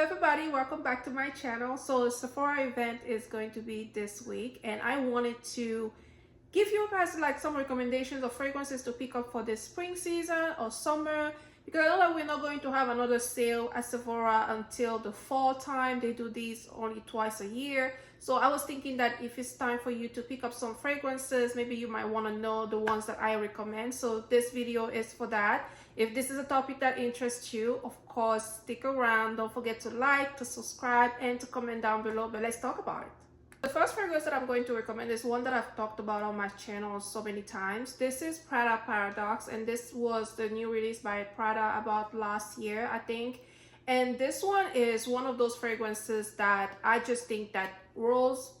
everybody, welcome back to my channel. So Sephora event is going to be this week, and I wanted to give you guys like some recommendations of fragrances to pick up for this spring season or summer, because I know that we're not going to have another sale at Sephora until the fall time. They do these only twice a year. So I was thinking that if it's time for you to pick up some fragrances, maybe you might want to know the ones that I recommend. So this video is for that. If this is a topic that interests you, of course, stick around. Don't forget to like, to subscribe, and to comment down below. But let's talk about it. The first fragrance that I'm going to recommend is one that I've talked about on my channel so many times. This is Prada Paradox, and this was the new release by Prada about last year, I think. And this one is one of those fragrances that I just think that rolls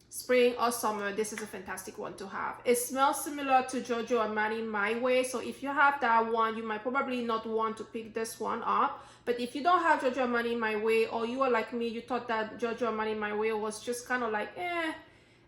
spring or summer, this is a fantastic one to have. It smells similar to Giorgio Armani My Way, so if you have that one, you might probably not want to pick this one up. But if you don't have Giorgio Armani My Way, or you are like me, you thought that Giorgio Armani My Way was just kind of like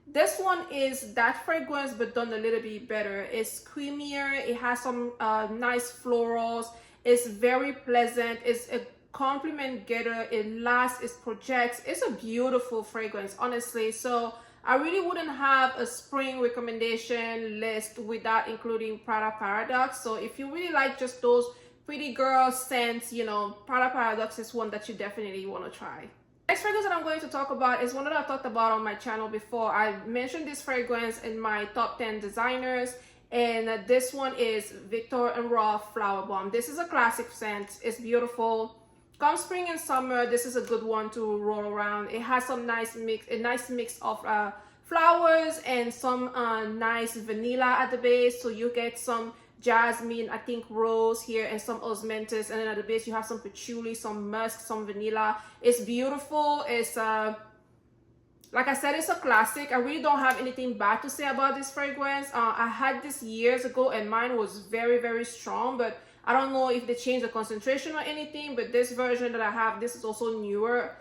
this one is that fragrance but done a little bit better. It's creamier, it has some nice florals, it's very pleasant, it's a compliment getter, it lasts, it projects. It's a beautiful fragrance, honestly. So I really wouldn't have a spring recommendation list without including Prada Paradox. So if you really like just those pretty girl scents, you know, Prada Paradox is one that you definitely want to try. Next fragrance that I'm going to talk about is one that I've talked about on my channel before. I mentioned this fragrance in my top 10 designers, and this one is Viktor and Rolf Flower Bomb. This is a classic scent. It's beautiful. Come spring and summer, this is a good one to roll around. It has some nice mix, a nice mix of flowers and some nice vanilla at the base. So you get some jasmine, I think rose here, and some osmanthus, and then at the base you have some patchouli, some musk, some vanilla. It's beautiful. It's like I said, it's a classic. I really don't have anything bad to say about this fragrance. I had this years ago and mine was very, very strong, but I don't know if they changed the concentration or anything. But this version that I have, this is also newer.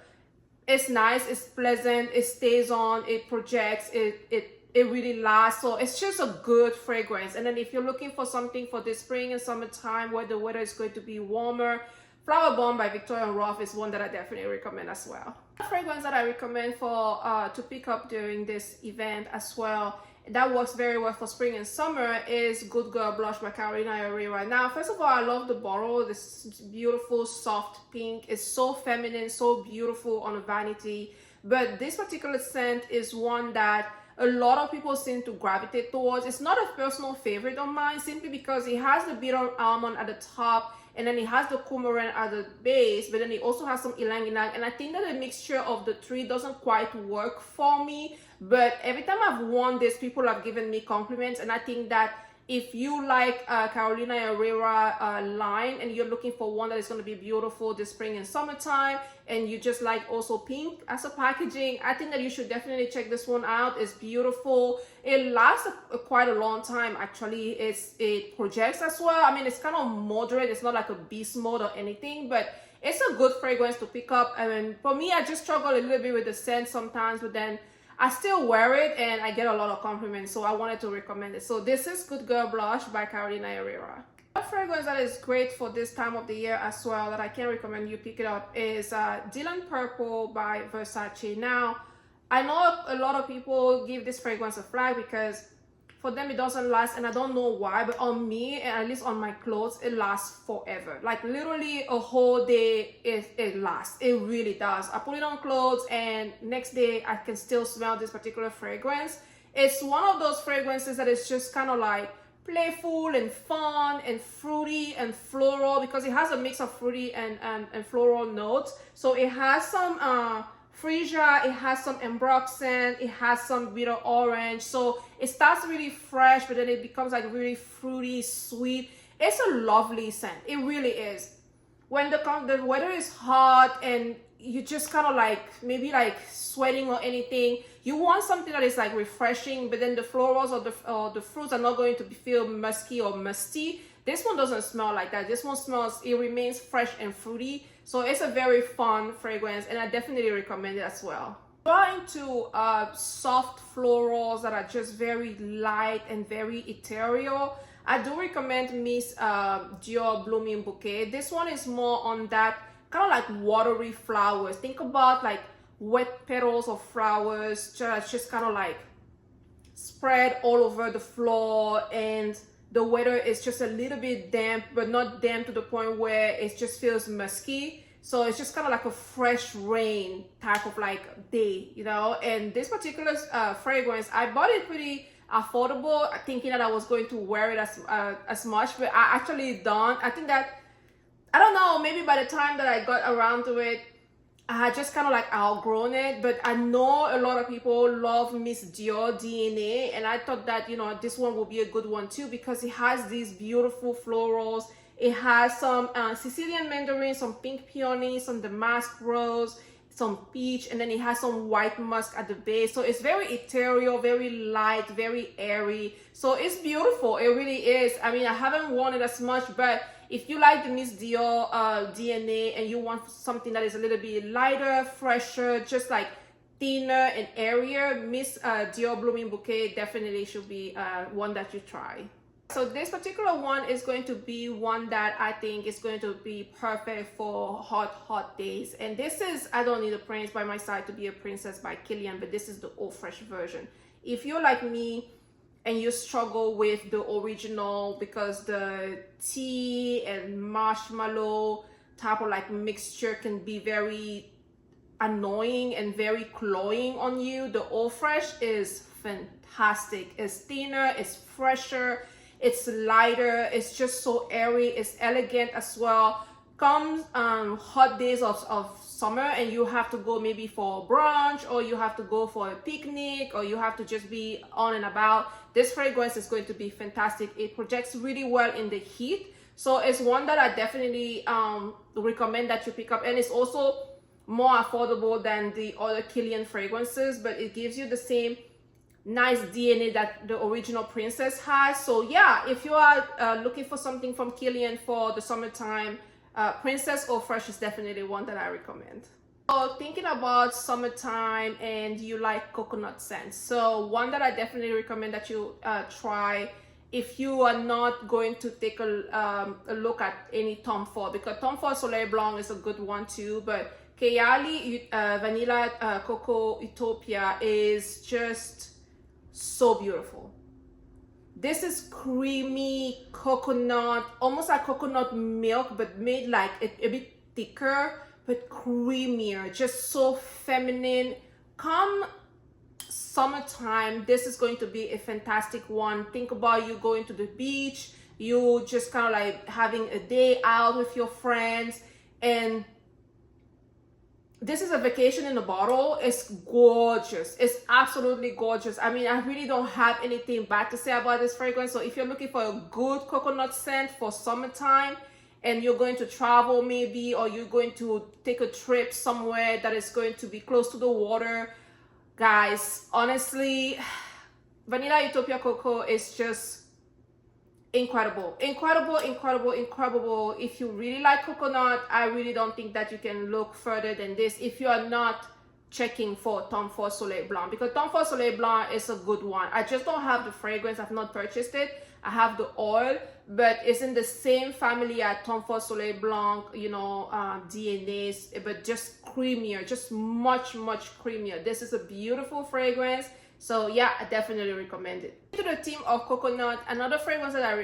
It's nice, it's pleasant, it stays on, it projects, it really lasts. So it's just a good fragrance. And then if you're looking for something for the spring and summertime where the weather is going to be warmer, Flower Bomb by Viktor and Rolf is one that I definitely recommend as well. The fragrance that I recommend for to pick up during this event as well, that works very well for spring and summer, is Good Girl Blush by Carolina Herrera. Now, first of all, I love the bottle. This beautiful soft pink is so feminine, so beautiful on a vanity. But this particular scent is one that a lot of people seem to gravitate towards. It's not a personal favorite of mine simply because it has the bitter almond at the top, and then it has the coumarin at the base, but then it also has some ylang ylang. And I think that the mixture of the three doesn't quite work for me. But every time I've worn this, people have given me compliments, and I think that if you like Carolina Herrera line and you're looking for one that is going to be beautiful this spring and summertime, and you just like also pink as a packaging, I think that you should definitely check this one out. It's beautiful. It lasts quite a long time actually. It projects as well. I mean, it's kind of moderate. It's not like a beast mode or anything, but it's a good fragrance to pick up. I mean, for me, I just struggle a little bit with the scent sometimes, but then I still wear it and I get a lot of compliments, so I wanted to recommend it. So this is Good Girl Blush by Carolina Herrera. A fragrance that is great for this time of the year as well that I can recommend you pick it up is Dylan Purple by Versace. Now, I know a lot of people give this fragrance a flag because for them it doesn't last, and I don't know why, but on me, and at least on my clothes, it lasts forever. Like literally a whole day it lasts. It really does. I put it on clothes and next day I can still smell this particular fragrance. It's one of those fragrances that is just kind of like playful and fun and fruity and floral, because it has a mix of fruity and floral notes. So it has some freesia, it has some ambroxan, it has some bitter orange. So it starts really fresh, but then it becomes like really fruity, sweet. It's a lovely scent. It really is. When the weather is hot and you just kind of like maybe like sweating or anything, you want something that is like refreshing, but then the florals or the fruits are not going to feel musky or musty. This one doesn't smell like that. This one smells, it remains fresh and fruity. So it's a very fun fragrance, and I definitely recommend it as well. Going into soft florals that are just very light and very ethereal, I do recommend Miss Dior Blooming Bouquet. This one is more on that kind of like watery flowers. Think about like wet petals of flowers, just kind of like spread all over the floor, and the weather is just a little bit damp, but not damp to the point where it just feels musky. So it's just kind of like a fresh rain type of like day, you know. And this particular fragrance, I bought it pretty affordable, thinking that I was going to wear it as much, but I actually don't. I think that, I don't know, maybe by the time that I got around to it, I had just kind of like outgrown it. But I know a lot of people love Miss Dior DNA, and I thought that, you know, this one will be a good one too, because it has these beautiful florals. It has some Sicilian mandarin, some pink peony, some damask rose, some peach, and then it has some white musk at the base. So it's very ethereal, very light, very airy. So it's beautiful. It really is. I mean, I haven't worn it as much, but if you like the Miss Dior DNA and you want something that is a little bit lighter, fresher, just like thinner and airier, Miss Dior Blooming Bouquet definitely should be one that you try. So this particular one is going to be one that I think is going to be perfect for hot days. And this is, I don't need a prince by my side to be a princess by Kilian, but this is the Eau Fresh version. If you're like me and you struggle with the original because the tea and marshmallow type of like mixture can be very annoying and very cloying on you, the Eau Fresh is fantastic. It's thinner, it's fresher, it's lighter, it's just so airy, it's elegant as well. Comes hot days of summer and you have to go maybe for brunch, or you have to go for a picnic, or you have to just be on and about. This fragrance is going to be fantastic. It projects really well in the heat. So it's one that I definitely recommend that you pick up. And it's also more affordable than the other Kilian fragrances, but it gives you the same nice DNA that the original princess has. So yeah, if you are looking for something from Kilian for the summertime, Princess Eau Fresh is definitely one that I recommend. So thinking about summertime and you like coconut scents, so one that I definitely recommend that you try if you are not going to take a look at any Tom Ford, because Tom Ford Soleil Blanc is a good one too, but Kayali Vanilla Coco Utopia is just so beautiful. This is creamy coconut, almost like coconut milk, but made like a bit thicker, but creamier, just so feminine. Come summertime, this is going to be a fantastic one. Think about you going to the beach, you just kind of like having a day out with your friends, and this is a vacation in a bottle. It's gorgeous. It's absolutely gorgeous. I mean, I really don't have anything bad to say about this fragrance. So if you're looking for a good coconut scent for summertime and you're going to travel maybe, or you're going to take a trip somewhere that is going to be close to the water, guys, honestly, Vanilla Utopia Coco is just incredible. If you really like coconut, I really don't think that you can look further than this if you are not checking for Tom Ford Soleil Blanc, because Tom Ford Soleil Blanc is a good one. I just don't have the fragrance. I've not purchased it. I have the oil, but it's in the same family as Tom Ford Soleil Blanc, you know, DNAs, but just creamier, just much creamier. This is a beautiful fragrance. So yeah, I definitely recommend it. To the theme of coconut, another fragrance that I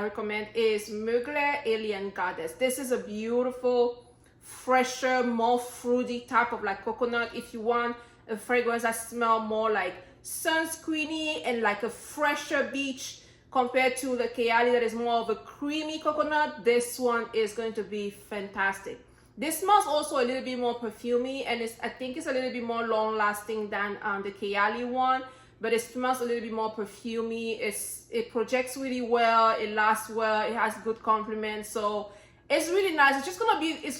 recommend is Mugler Alien Goddess. This is a beautiful, fresher, more fruity type of like coconut. If you want a fragrance that smells more like sunscreeny and like a fresher beach compared to the Kayali that is more of a creamy coconut, this one is going to be fantastic. This smells also a little bit more perfumey, and I think it's a little bit more long lasting than the Kayali one, but it smells a little bit more perfumey. It projects really well, it lasts well, it has good compliments, so it's really nice. It's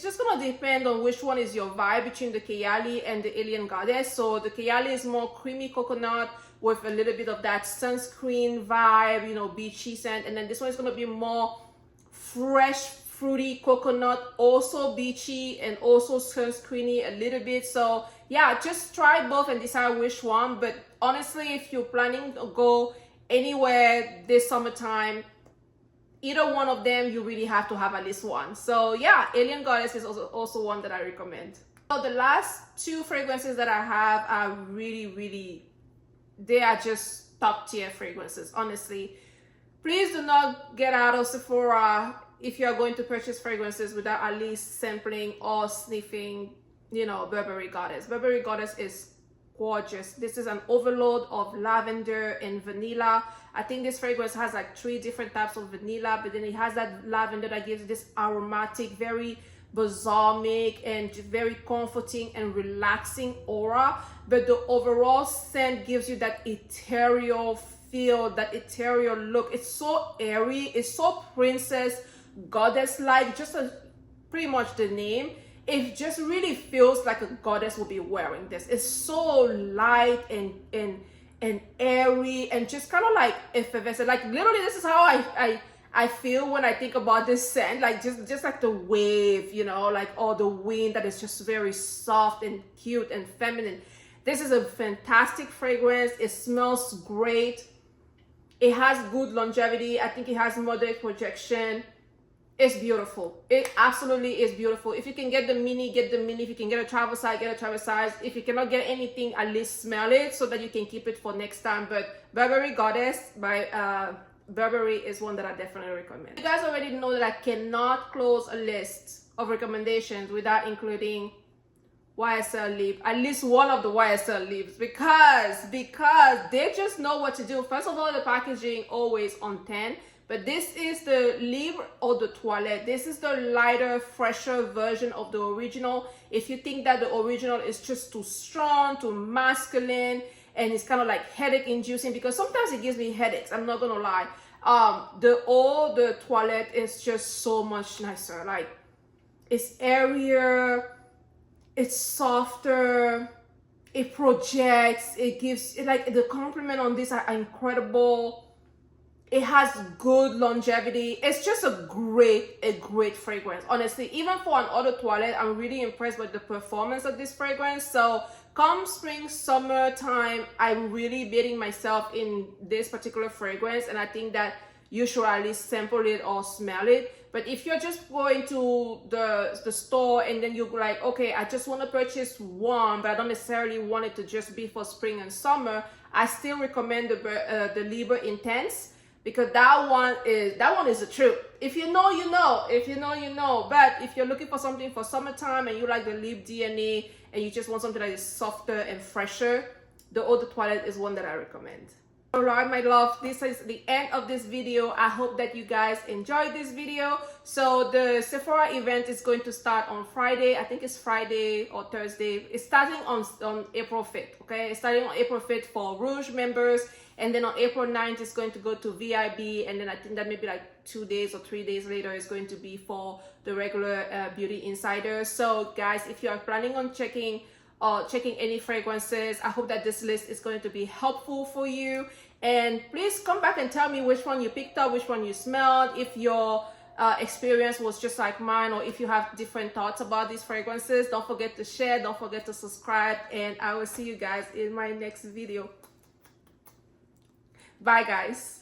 just gonna depend on which one is your vibe between the Kayali and the Alien Goddess. So the Kayali is more creamy coconut with a little bit of that sunscreen vibe, you know, beachy scent, and then this one is gonna be more fresh, fruity coconut, also beachy and also sunscreeny a little bit. So yeah, just try both and decide which one. But honestly, if you're planning to go anywhere this summertime, either one of them, you really have to have at least one. So yeah, Alien Goddess is also one that I recommend. So the last two fragrances that I have are really, they are just top tier fragrances, honestly. Please do not get out of Sephora if you are going to purchase fragrances without at least sampling or sniffing, you know, Burberry Goddess. Burberry Goddess is gorgeous. This is an overload of lavender and vanilla. I think this fragrance has like 3 different types of vanilla, but then it has that lavender that gives this aromatic, very balsamic and very comforting and relaxing aura. But the overall scent gives you that ethereal feel, that ethereal look. It's so airy, it's so princess goddess like, just pretty much the name. It just really feels like a goddess will be wearing this. It's so light and airy and just kind of like effervescent. Like literally, this is how I feel when I think about this scent. Like just like the wave, you know, like all the wind that is just very soft and cute and feminine. This is a fantastic fragrance. It smells great. It has good longevity. I think it has moderate projection. It's beautiful. It absolutely is beautiful. If you can get the mini, get the mini. If you can get a travel size, get a travel size. If you cannot get anything, at least smell it so that you can keep it for next time. But Burberry Goddess by Burberry is one that I definitely recommend. You guys already know that I cannot close a list of recommendations without including YSL lip, at least one of the YSL lips, because they just know what to do. First of all, the packaging always on 10. But this is the Libre Eau de Toilette. This is the lighter, fresher version of the original. If you think that the original is just too strong, too masculine, and it's kind of like headache inducing, because sometimes it gives me headaches, I'm not gonna lie. The Eau de Toilette is just so much nicer. Like, it's airier, it's softer, it projects, it gives, like the compliment on this are incredible. It has good longevity. It's just a great fragrance. Honestly, even for an eau de toilette, I'm really impressed with the performance of this fragrance. So come spring, summer time, I'm really beating myself in this particular fragrance. And I think that you should at least sample it or smell it. But if you're just going to the store and then you're like, okay, I just want to purchase one, but I don't necessarily want it to just be for spring and summer, I still recommend the Libre Intense. Because that one is the truth. If you know, you know. If you know, you know. But if you're looking for something for summertime and you like the lip DNA and you just want something that is softer and fresher, the Eau de Toilette is one that I recommend. Alright, my love, this is the end of this video. I hope that you guys enjoyed this video. So the Sephora event is going to start on Friday. I think it's Friday or Thursday. It's starting on April 5th, okay? It's starting on April 5th for Rouge members. And then on April 9th, it's going to go to VIB. And then I think that maybe like 2 days or 3 days later, it's going to be for the regular beauty insiders. So guys, if you are planning on checking any fragrances, I hope that this list is going to be helpful for you. And please come back and tell me which one you picked up, which one you smelled, if your experience was just like mine, or if you have different thoughts about these fragrances. Don't forget to share, don't forget to subscribe, and I will see you guys in my next video. Bye guys.